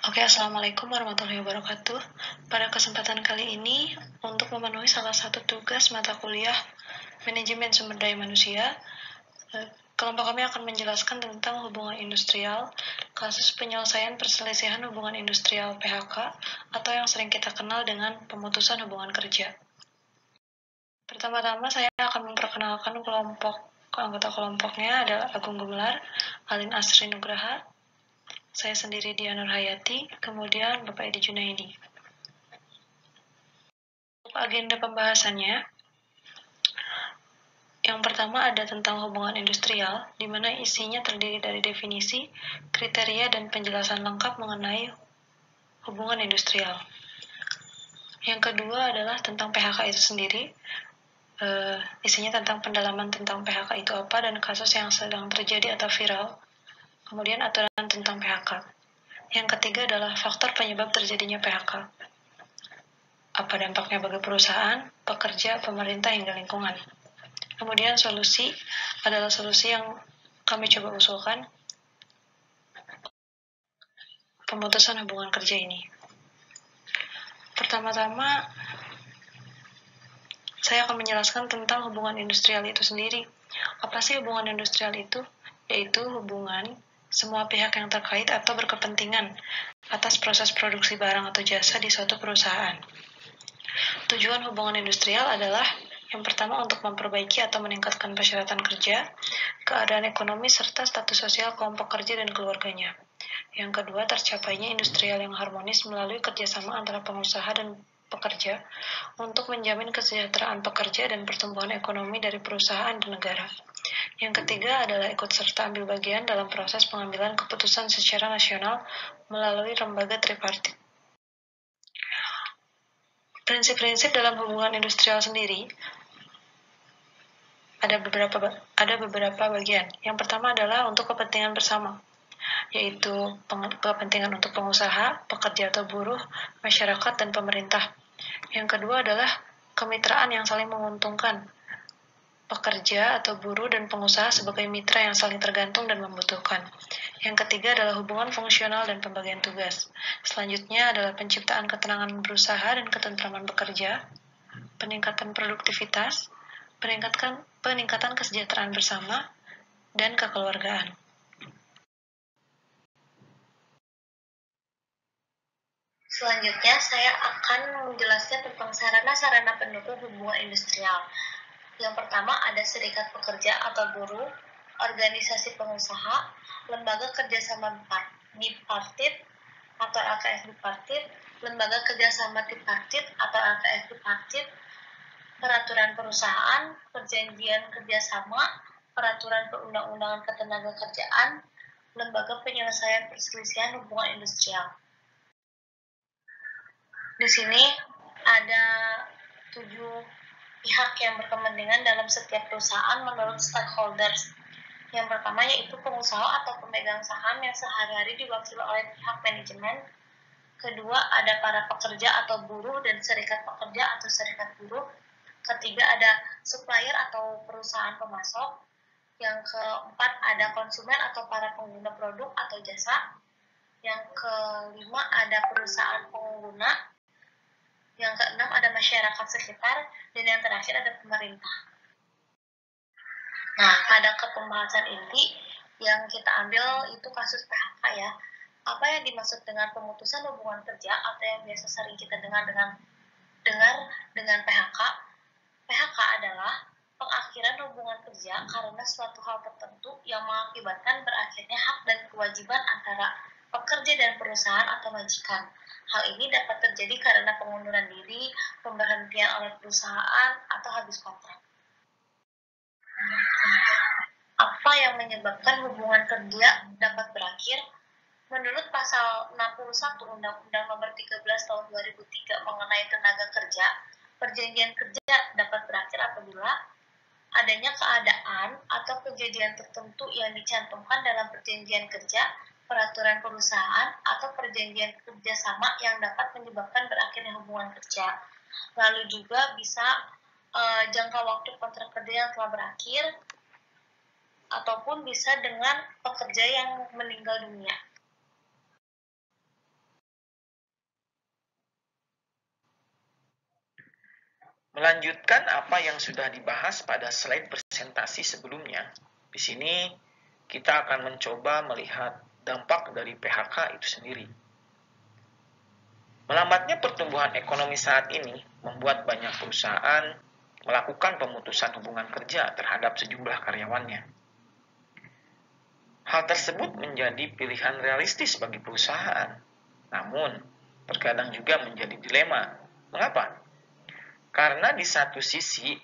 Assalamualaikum warahmatullahi wabarakatuh. Pada kesempatan kali ini, untuk memenuhi salah satu tugas mata kuliah Manajemen Sumber Daya Manusia, kelompok kami akan menjelaskan tentang hubungan industrial, kasus penyelesaian perselisihan hubungan industrial PHK, atau yang sering kita kenal dengan pemutusan hubungan kerja. Pertama-tama saya akan memperkenalkan anggota kelompoknya adalah Agung Gumelar, Alin Asri Nugraha, saya sendiri Dian Nurhayati, kemudian Bapak Edi Junaidi. Untuk agenda pembahasannya, yang pertama ada tentang hubungan industrial, di mana isinya terdiri dari definisi, kriteria, dan penjelasan lengkap mengenai hubungan industrial. Yang kedua adalah tentang PHK itu sendiri, isinya tentang pendalaman tentang PHK itu apa dan kasus yang sedang terjadi atau viral, kemudian aturan tentang PHK. Yang ketiga adalah faktor penyebab terjadinya PHK. Apa dampaknya bagi perusahaan, pekerja, pemerintah, hingga lingkungan. Kemudian solusi adalah solusi yang kami coba usulkan pemutusan hubungan kerja ini. Pertama-tama, saya akan menjelaskan tentang hubungan industrial itu sendiri. Apa sih hubungan industrial itu? Yaitu hubungan semua pihak yang terkait atau berkepentingan atas proses produksi barang atau jasa di suatu perusahaan. Tujuan hubungan industrial adalah yang pertama untuk memperbaiki atau meningkatkan persyaratan kerja, keadaan ekonomi, serta status sosial kelompok kerja dan keluarganya. Yang kedua, tercapainya industrial yang harmonis melalui kerjasama antara pengusaha dan pekerja untuk menjamin kesejahteraan pekerja dan pertumbuhan ekonomi dari perusahaan dan negara. Yang ketiga adalah ikut serta ambil bagian dalam proses pengambilan keputusan secara nasional melalui lembaga tripartit. Prinsip-prinsip dalam hubungan industrial sendiri ada beberapa bagian. Yang pertama adalah untuk kepentingan bersama, yaitu kepentingan untuk pengusaha, pekerja atau buruh, masyarakat, dan pemerintah. Yang kedua adalah kemitraan yang saling menguntungkan, pekerja atau buruh dan pengusaha sebagai mitra yang saling tergantung dan membutuhkan. Yang ketiga adalah hubungan fungsional dan pembagian tugas. Selanjutnya adalah penciptaan ketenangan berusaha dan ketentraman bekerja, peningkatan produktivitas, peningkatan kesejahteraan bersama, dan kekeluargaan. Selanjutnya, saya akan menjelaskan tentang sarana-sarana pendukung hubungan industrial. Yang pertama ada serikat pekerja atau buruh, organisasi pengusaha, lembaga kerjasama bipartit atau LKS bipartit, lembaga kerjasama tripartit atau LKS tripartit, peraturan perusahaan, perjanjian kerjasama, peraturan perundang-undangan ketenagakerjaan, lembaga penyelesaian perselisihan hubungan industrial. Di sini ada 7 pihak yang berkepentingan dalam setiap perusahaan menurut stakeholders. Yang pertama yaitu pengusaha atau pemegang saham yang sehari-hari diwakili oleh pihak manajemen. Kedua ada para pekerja atau buruh dan serikat pekerja atau serikat buruh. Ketiga ada supplier atau perusahaan pemasok. Yang keempat ada konsumen atau para pengguna produk atau jasa. Yang kelima ada perusahaan pengguna. Yang keenam ada masyarakat sekitar, dan yang terakhir ada pemerintah. Nah, pada pembahasan inti yang kita ambil itu kasus PHK ya. Apa yang dimaksud dengan pemutusan hubungan kerja atau yang biasa sering kita dengar dengan PHK? PHK adalah pengakhiran hubungan kerja karena suatu hal tertentu yang mengakibatkan berakhirnya hak dan kewajiban antara pekerja dan perusahaan atau majikan. Hal ini dapat terjadi karena pengunduran diri, pemberhentian oleh perusahaan, atau habis kontrak. Apa yang menyebabkan hubungan kerja dapat berakhir? Menurut pasal 61 Undang-Undang Nomor 13 Tahun 2003 mengenai tenaga kerja, perjanjian kerja dapat berakhir apabila adanya keadaan atau kejadian tertentu yang dicantumkan dalam perjanjian kerja, peraturan perusahaan, atau perjanjian kerjasama yang dapat menyebabkan berakhirnya hubungan kerja. Lalu juga bisa jangka waktu kontrak kerja yang telah berakhir, ataupun bisa dengan pekerja yang meninggal dunia. Melanjutkan apa yang sudah dibahas pada slide presentasi sebelumnya, di sini kita akan mencoba melihat dampak dari PHK itu sendiri. Melambatnya pertumbuhan ekonomi saat ini membuat banyak perusahaan melakukan pemutusan hubungan kerja terhadap sejumlah karyawannya. Hal tersebut menjadi pilihan realistis bagi perusahaan, namun terkadang juga menjadi dilema. Mengapa? Karena di satu sisi,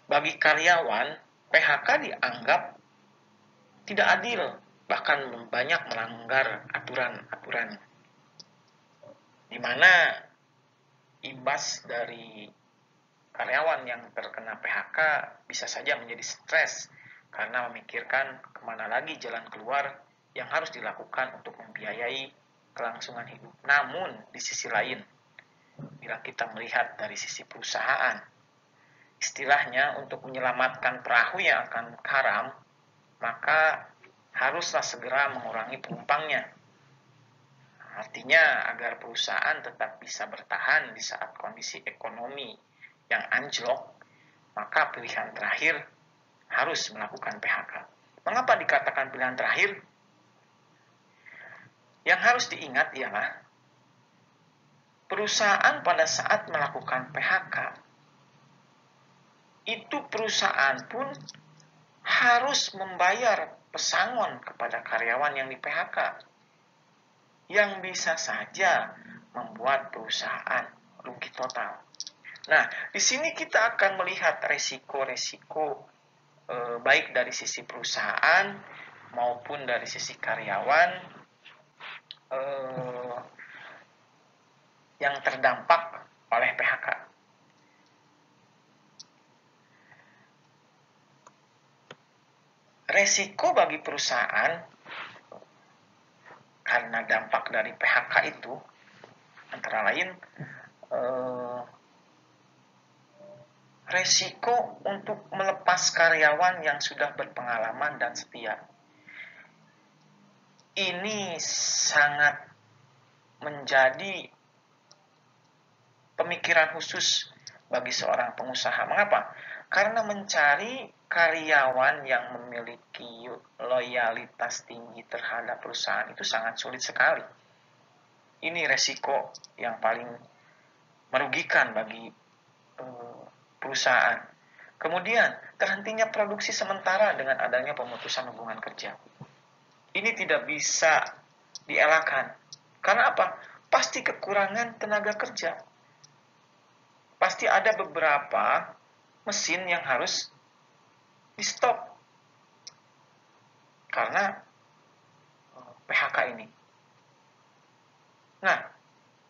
bagi karyawan, PHK dianggap tidak adil, bahkan banyak melanggar aturan-aturan, di mana imbas dari karyawan yang terkena PHK bisa saja menjadi stres karena memikirkan kemana lagi jalan keluar yang harus dilakukan untuk membiayai kelangsungan hidup. Namun, di sisi lain, bila kita melihat dari sisi perusahaan, istilahnya untuk menyelamatkan perahu yang akan karam, maka haruslah segera mengurangi penumpangnya. Artinya, agar perusahaan tetap bisa bertahan di saat kondisi ekonomi yang anjlok, maka pilihan terakhir harus melakukan PHK. Mengapa dikatakan pilihan terakhir? Yang harus diingat ialah perusahaan pada saat melakukan PHK, itu perusahaan pun harus membayar pesangon kepada karyawan yang di PHK, yang bisa saja membuat perusahaan rugi total. Nah, di sini kita akan melihat resiko-resiko baik dari sisi perusahaan maupun dari sisi karyawan yang terdampak oleh PHK. Resiko bagi perusahaan karena dampak dari PHK itu antara lain resiko untuk melepas karyawan yang sudah berpengalaman dan setia. Ini sangat menjadi pemikiran khusus bagi seorang pengusaha. Mengapa? Karena mencari karyawan yang memiliki loyalitas tinggi terhadap perusahaan itu sangat sulit sekali. Ini resiko yang paling merugikan bagi perusahaan. Kemudian, terhentinya produksi sementara dengan adanya pemutusan hubungan kerja. Ini tidak bisa dielakkan. Karena apa? Pasti kekurangan tenaga kerja. Pasti ada beberapa mesin yang harus di-stop karena PHK ini. Nah,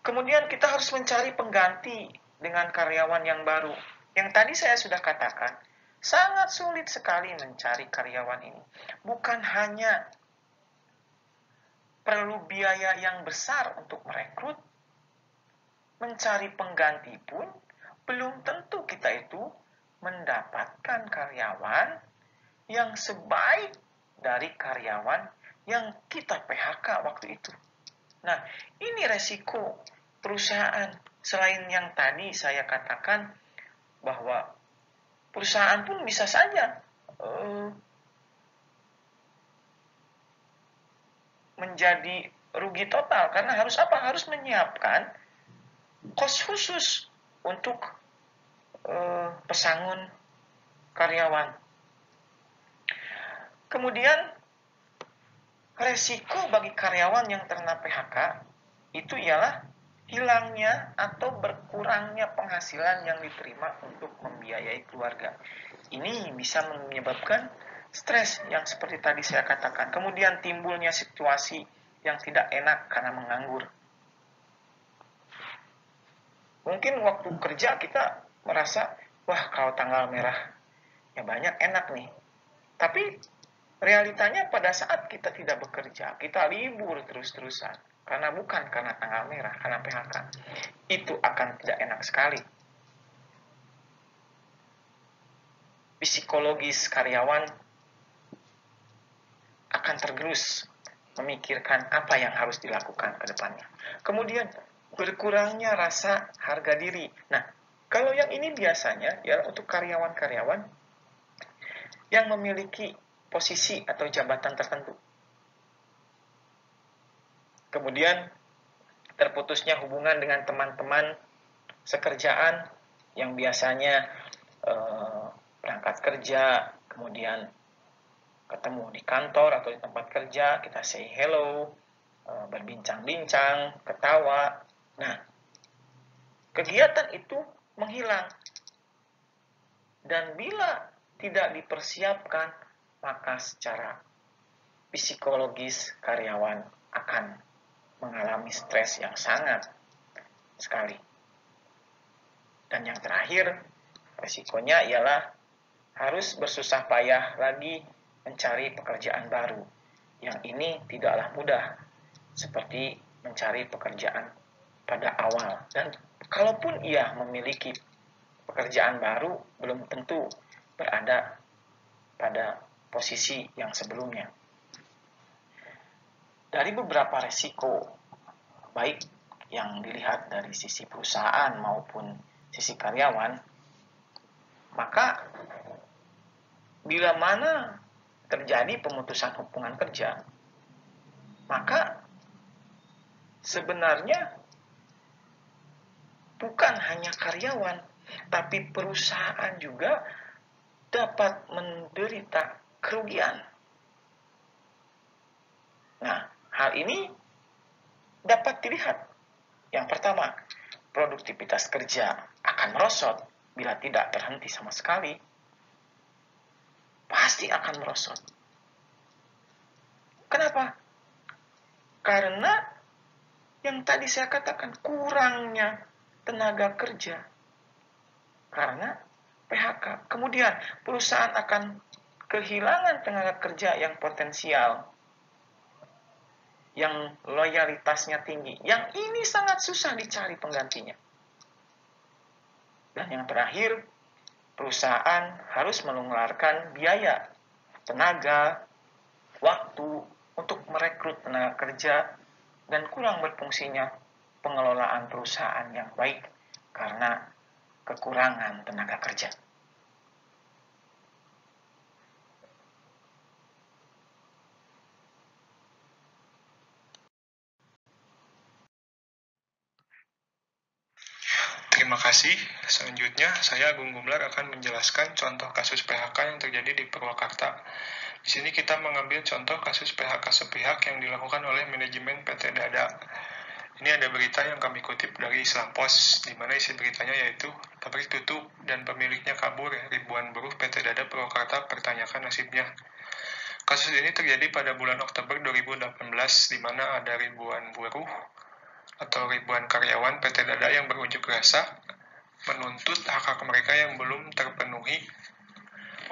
kemudian kita harus mencari pengganti dengan karyawan yang baru. Yang tadi saya sudah katakan, sangat sulit sekali mencari karyawan ini. Bukan hanya perlu biaya yang besar untuk merekrut, mencari pengganti pun belum tentu kita itu mendapatkan karyawan yang sebaik dari karyawan yang kita PHK waktu itu. Nah, ini resiko perusahaan. Selain yang tadi saya katakan bahwa perusahaan pun bisa saja menjadi rugi total karena harus apa? Harus menyiapkan kos khusus untuk pesangon karyawan. Kemudian resiko bagi karyawan yang terkena PHK itu ialah hilangnya atau berkurangnya penghasilan yang diterima untuk membiayai keluarga. Ini bisa menyebabkan stres yang seperti tadi saya katakan. Kemudian timbulnya situasi yang tidak enak karena menganggur. Mungkin waktu kerja kita merasa, wah kalau tanggal merah ya banyak enak nih. Tapi realitanya pada saat kita tidak bekerja, kita libur terus-terusan. Karena bukan karena tanggal merah, karena PHK. Itu akan tidak enak sekali. Psikologis karyawan akan tergerus memikirkan apa yang harus dilakukan ke depannya. Kemudian berkurangnya rasa harga diri. Nah, kalau yang ini biasanya ya untuk karyawan-karyawan yang memiliki posisi atau jabatan tertentu. Kemudian terputusnya hubungan dengan teman-teman sekerjaan yang biasanya berangkat kerja, kemudian ketemu di kantor atau di tempat kerja, kita say hello, berbincang-bincang, ketawa. Nah, kegiatan itu menghilang. Dan bila tidak dipersiapkan, maka secara psikologis karyawan akan mengalami stres yang sangat sekali. Dan yang terakhir, resikonya ialah harus bersusah payah lagi mencari pekerjaan baru. Yang ini tidaklah mudah, seperti mencari pekerjaan pada awal. Dan kalaupun ia memiliki pekerjaan baru, belum tentu berada pada posisi yang sebelumnya. Dari beberapa resiko, baik yang dilihat dari sisi perusahaan maupun sisi karyawan, maka bila mana terjadi pemutusan hubungan kerja, maka sebenarnya bukan hanya karyawan, tapi perusahaan juga dapat menderita kerugian. Nah, hal ini dapat dilihat. Yang pertama, produktivitas kerja akan merosot bila tidak terhenti sama sekali. Pasti akan merosot. Kenapa? Karena yang tadi saya katakan, kurangnya tenaga kerja karena PHK. Kemudian perusahaan akan kehilangan tenaga kerja yang potensial, yang loyalitasnya tinggi. Yang ini sangat susah dicari penggantinya. Dan yang terakhir, perusahaan harus mengeluarkan biaya, tenaga, waktu untuk merekrut tenaga kerja, dan kurang berfungsinya pengelolaan perusahaan yang baik karena kekurangan tenaga kerja. Terima kasih. Selanjutnya, saya Agung Gumelar akan menjelaskan contoh kasus PHK yang terjadi di Purwakarta. Di sini kita mengambil contoh kasus PHK sepihak yang dilakukan oleh manajemen PT Dada. Ini ada berita yang kami kutip dari Islam Post, di mana isi beritanya yaitu pabrik tutup dan pemiliknya kabur, ribuan buruh PT Dada Purwakarta pertanyakan nasibnya. Kasus ini terjadi pada bulan Oktober 2018, di mana ada ribuan buruh atau ribuan karyawan PT Dada yang berunjuk rasa menuntut hak-hak mereka yang belum terpenuhi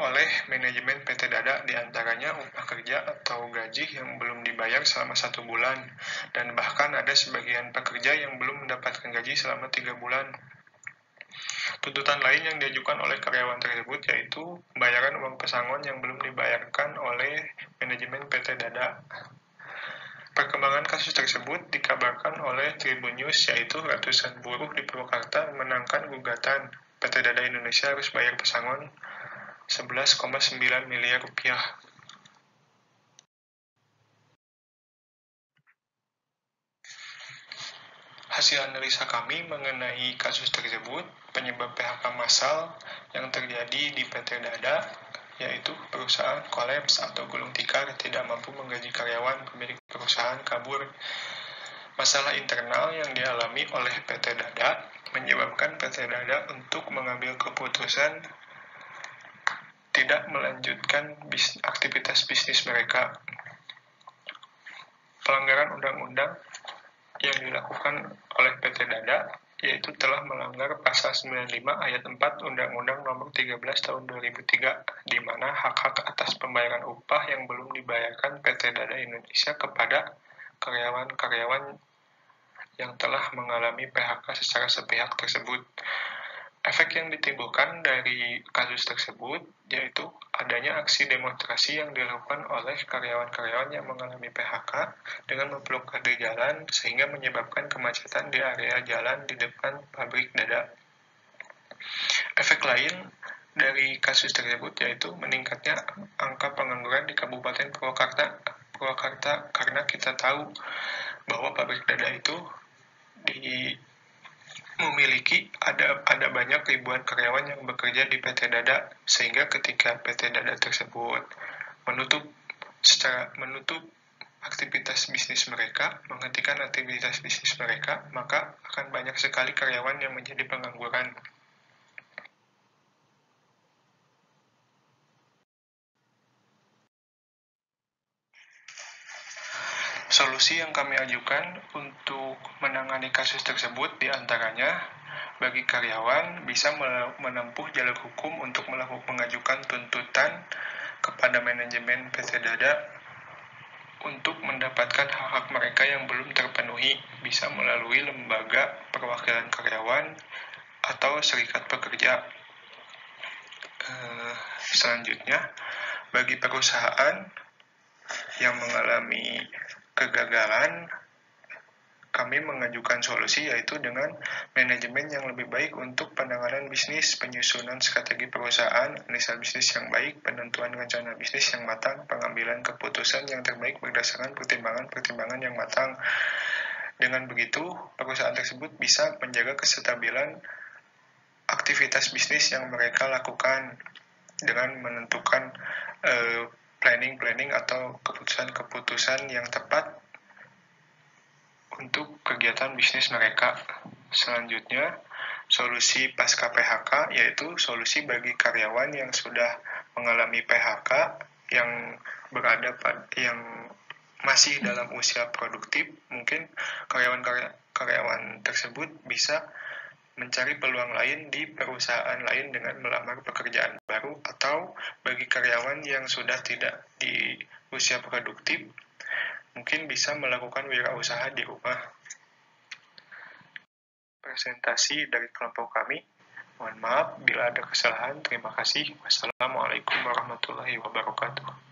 oleh manajemen PT Dada, diantaranya upah kerja atau gaji yang belum dibayar selama 1 bulan, dan bahkan ada sebagian pekerja yang belum mendapatkan gaji selama 3 bulan. Tuntutan lain yang diajukan oleh karyawan tersebut yaitu pembayaran uang pesangon yang belum dibayarkan oleh manajemen PT Dada. Perkembangan kasus tersebut dikabarkan oleh Tribun News, yaitu ratusan buruh di Purwakarta menangkan gugatan PT Dada Indonesia harus bayar pesangon 11,9 miliar rupiah. Hasil analisa kami mengenai kasus tersebut, penyebab PHK massal yang terjadi di PT Dada yaitu perusahaan kolaps atau gulung tikar, tidak mampu menggaji karyawan, pemilik perusahaan kabur. Masalah internal yang dialami oleh PT Dada menyebabkan PT Dada untuk mengambil keputusan tidak melanjutkan aktivitas bisnis mereka. Pelanggaran undang-undang yang dilakukan oleh PT Dada yaitu telah melanggar pasal 95 ayat 4 Undang-Undang Nomor 13 Tahun 2003, di mana hak-hak atas pembayaran upah yang belum dibayarkan PT Dada Indonesia kepada karyawan-karyawan yang telah mengalami PHK secara sepihak tersebut. Efek yang ditimbulkan dari kasus tersebut yaitu adanya aksi demonstrasi yang dilakukan oleh karyawan-karyawan yang mengalami PHK dengan memblokade jalan sehingga menyebabkan kemacetan di area jalan di depan pabrik dada. Efek lain dari kasus tersebut yaitu meningkatnya angka pengangguran di Kabupaten Purwakarta karena kita tahu bahwa pabrik dada itu memiliki ada banyak ribuan karyawan yang bekerja di PT Dada, sehingga ketika PT Dada tersebut menutup aktivitas bisnis mereka, menghentikan aktivitas bisnis mereka, maka akan banyak sekali karyawan yang menjadi pengangguran. Solusi yang kami ajukan untuk menangani kasus tersebut diantaranya bagi karyawan bisa menempuh jalur hukum untuk mengajukan tuntutan kepada manajemen PT Dada untuk mendapatkan hak-hak mereka yang belum terpenuhi, bisa melalui lembaga perwakilan karyawan atau serikat pekerja. Selanjutnya, bagi perusahaan yang mengalami kegagalan, kami mengajukan solusi yaitu dengan manajemen yang lebih baik untuk penanganan bisnis, penyusunan strategi perusahaan, analisa bisnis yang baik, penentuan rencana bisnis yang matang, pengambilan keputusan yang terbaik berdasarkan pertimbangan-pertimbangan yang matang. Dengan begitu, perusahaan tersebut bisa menjaga kestabilan aktivitas bisnis yang mereka lakukan dengan menentukan planning atau keputusan-keputusan yang tepat untuk kegiatan bisnis mereka. Selanjutnya, solusi pasca PHK yaitu solusi bagi karyawan yang sudah mengalami PHK yang yang masih dalam usia produktif. Mungkin karyawan tersebut bisa mencari peluang lain di perusahaan lain dengan melamar pekerjaan baru, atau bagi karyawan yang sudah tidak di usia produktif mungkin bisa melakukan wirausaha di rumah. Presentasi dari kelompok kami. Mohon maaf bila ada kesalahan. Terima kasih. Wassalamualaikum warahmatullahi wabarakatuh.